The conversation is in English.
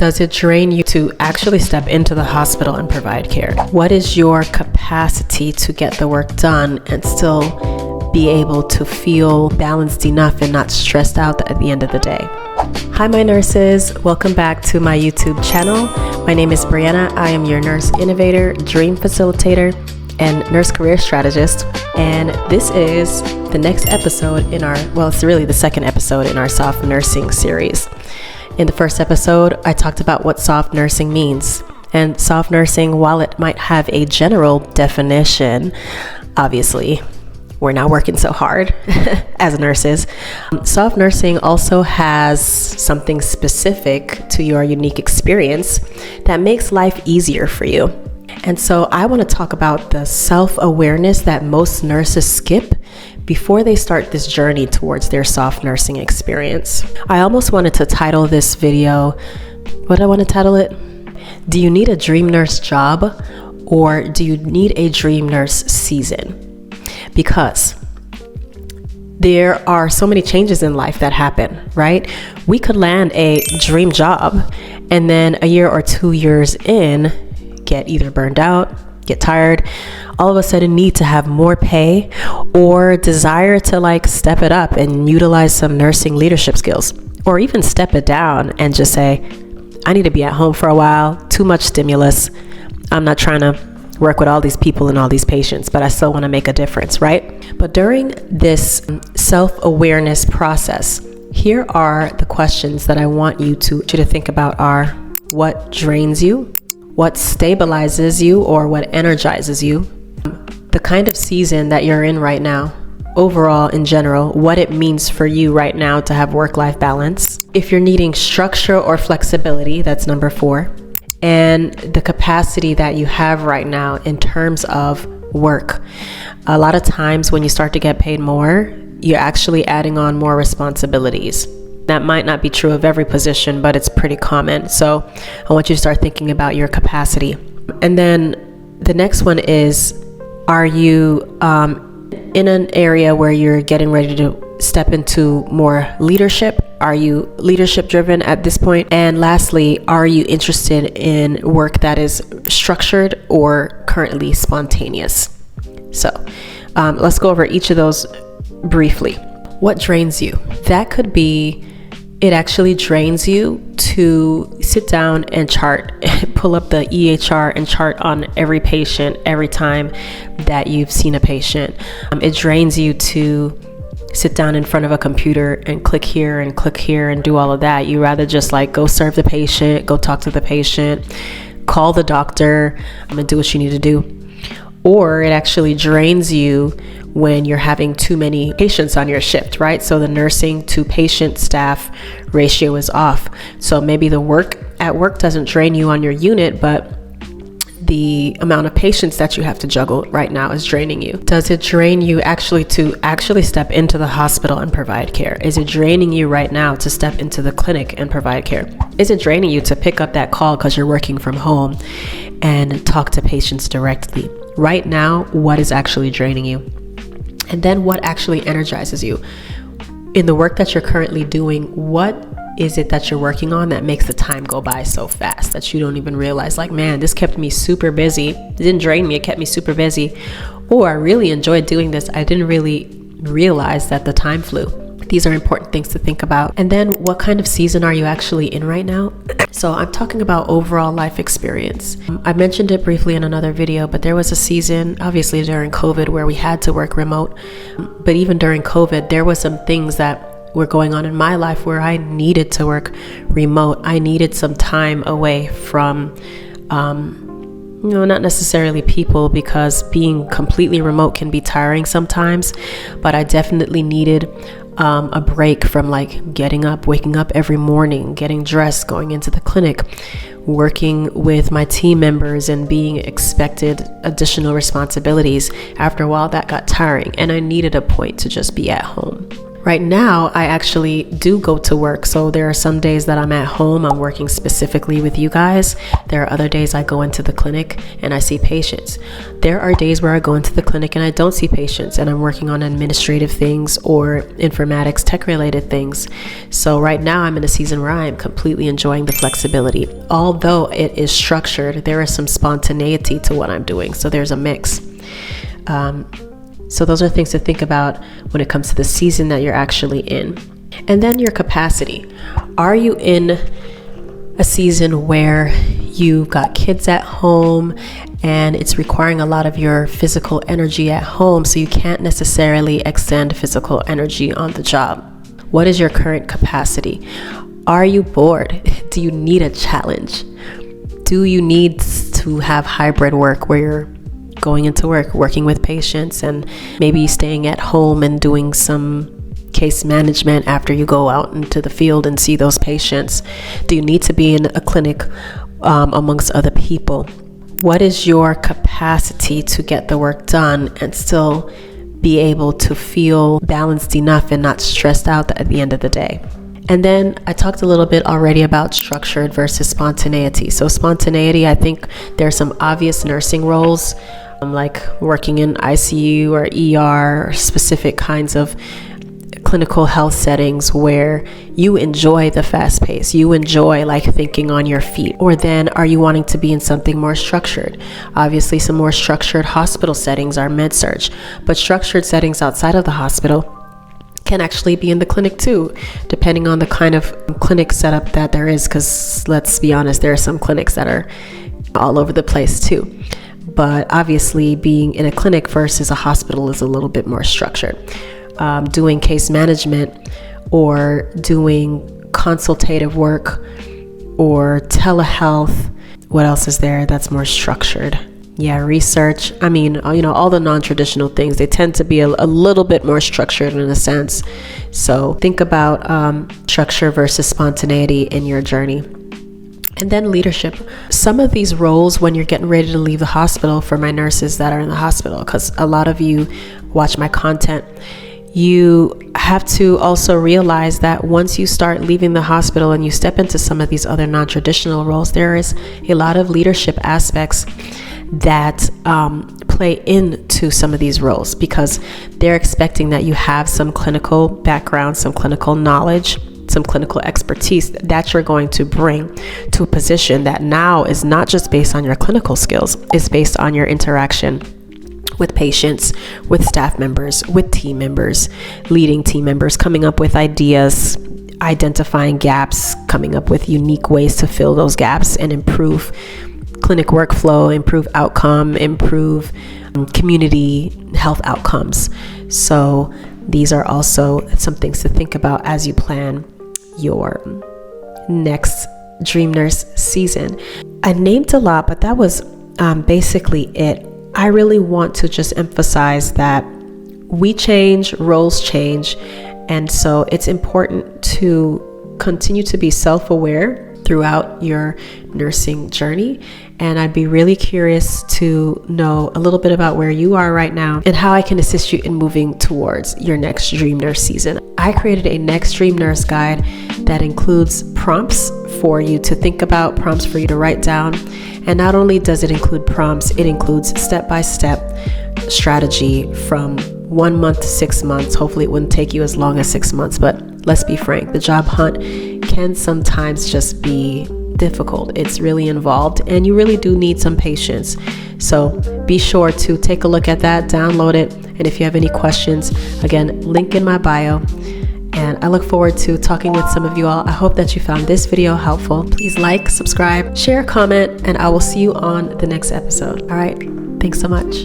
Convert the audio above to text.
Does it drain you to actually step into the hospital and provide care? What is your capacity to get the work done and still be able to feel balanced enough and not stressed out at the end of the day? Hi, my nurses. Welcome back to my YouTube channel. My name is Brianna. I am your nurse innovator, dream facilitator, and nurse career strategist. And this is the next episode in our, it's really the second episode in our soft nursing series. In the first episode, I talked about what soft nursing means. And soft nursing, while it might have a general definition, obviously, we're not working so hard as nurses. Soft nursing also has something specific to your unique experience that makes life easier for you. And so I want to talk about the self-awareness that most nurses skip before they start this journey towards their soft nursing experience. I almost wanted to title this video, what do I want to title it? Do you need a dream nurse job, or do you need a dream nurse season? Because there are so many changes in life that happen, right? We could land a dream job and then a year or 2 years in, get either burned out, get tired, all of a sudden need to have more pay, or desire to step it up and utilize some nursing leadership skills, or even step it down and just say, I need to be at home for a while, too much stimulus. I'm not trying to work with all these people and all these patients, but I still want to make a difference, right? But during this self-awareness process, here are the questions that I want you to think about are: what drains you? What stabilizes you or what energizes you? The kind of season that you're in right now, overall in general, what it means for you right now to have work-life balance. If you're needing structure or flexibility, that's number 4. And the capacity that you have right now in terms of work. A lot of times when you start to get paid more, you're actually adding on more responsibilities. That might not be true of every position, but it's pretty common. So I want you to start thinking about your capacity. And then the next one is, are you in an area where you're getting ready to step into more leadership? Are you leadership driven at this point? And lastly, are you interested in work that is structured or currently spontaneous? So let's go over each of those briefly. What drains you? That could be, it actually drains you to sit down and chart, pull up the EHR and chart on every patient every time that you've seen a patient. It drains you to sit down in front of a computer and click here and do all of that. You rather just go serve the patient, go talk to the patient, call the doctor, and do what you need to do. Or it actually drains you when you're having too many patients on your shift, right? So the nursing to patient staff ratio is off. So maybe the work at work doesn't drain you on your unit, but the amount of patients that you have to juggle right now is draining you. Does it drain you to step into the hospital and provide care? Is it draining you right now to step into the clinic and provide care? Is it draining you to pick up that call because you're working from home and talk to patients directly? Right now, what is actually draining you? And then what actually energizes you? In the work that you're currently doing, what is it that you're working on that makes the time go by so fast that you don't even realize, man, this kept me super busy. It didn't drain me, it kept me super busy. Or I really enjoyed doing this. I didn't really realize that the time flew. These are important things to think about. And then what kind of season are you actually in right now? So I'm talking about overall life experience. I mentioned it briefly in another video, but there was a season, obviously during COVID, where we had to work remote. But even during COVID, there was some things that were going on in my life where I needed to work remote. I needed some time away from, not necessarily people, because being completely remote can be tiring sometimes, but I definitely needed a break from getting up, waking up every morning, getting dressed, going into the clinic, working with my team members and being expected additional responsibilities. After a while, that got tiring and I needed a point to just be at home. Right now, I actually do go to work. So there are some days that I'm at home, I'm working specifically with you guys. There are other days I go into the clinic and I see patients. There are days where I go into the clinic and I don't see patients and I'm working on administrative things or informatics, tech related things. So right now I'm in a season where I am completely enjoying the flexibility. Although it is structured, there is some spontaneity to what I'm doing. So there's a mix. So those are things to think about when it comes to the season that you're actually in. And then your capacity. Are you in a season where you've got kids at home and it's requiring a lot of your physical energy at home, so you can't necessarily extend physical energy on the job? What is your current capacity? Are you bored? Do you need a challenge? Do you need to have hybrid work where you're going into work, working with patients, and maybe staying at home and doing some case management after you go out into the field and see those patients? Do you need to be in a clinic amongst other people? What is your capacity to get the work done and still be able to feel balanced enough and not stressed out at the end of the day? And then I talked a little bit already about structured versus spontaneity. So spontaneity, I think there are some obvious nursing roles, like working in ICU or ER, or specific kinds of clinical health settings where you enjoy the fast pace, you enjoy like thinking on your feet. Or then are you wanting to be in something more structured? Obviously, some more structured hospital settings are med-surg, but structured settings outside of the hospital can actually be in the clinic too, depending on the kind of clinic setup that there is, because let's be honest, there are some clinics that are all over the place too. But obviously being in a clinic versus a hospital is a little bit more structured. Doing case management or doing consultative work or telehealth. What else is there that's more structured? Yeah, research. I mean, all the non-traditional things, they tend to be a little bit more structured in a sense. So think about structure versus spontaneity in your journey. And then leadership. Some of these roles when you're getting ready to leave the hospital, for my nurses that are in the hospital, because a lot of you watch my content, you have to also realize that once you start leaving the hospital and you step into some of these other non-traditional roles, there is a lot of leadership aspects that play into some of these roles, because they're expecting that you have some clinical background, some clinical knowledge, some clinical expertise that you're going to bring to a position that now is not just based on your clinical skills, it's based on your interaction with patients, with staff members, with team members, leading team members, coming up with ideas, identifying gaps, coming up with unique ways to fill those gaps and improve clinic workflow, improve outcome, improve community health outcomes. So these are also some things to think about as you plan your next Dream Nurse season. I named a lot, but that was basically it. I really want to just emphasize that we change, roles change, and so it's important to continue to be self-aware throughout your nursing journey. And I'd be really curious to know a little bit about where you are right now and how I can assist you in moving towards your next Dream Nurse season. I created a next Dream Nurse guide that includes prompts for you to think about, prompts for you to write down. And not only does it include prompts, it includes step-by-step strategy from 1 month to 6 months. Hopefully it wouldn't take you as long as 6 months, but let's be frank, the job hunt can sometimes just be difficult. It's really involved and you really do need some patience. So be sure to take a look at that, download it. And if you have any questions, again, link in my bio. And I look forward to talking with some of you all. I hope that you found this video helpful. Please like, subscribe, share, comment, and I will see you on the next episode. All right. Thanks so much.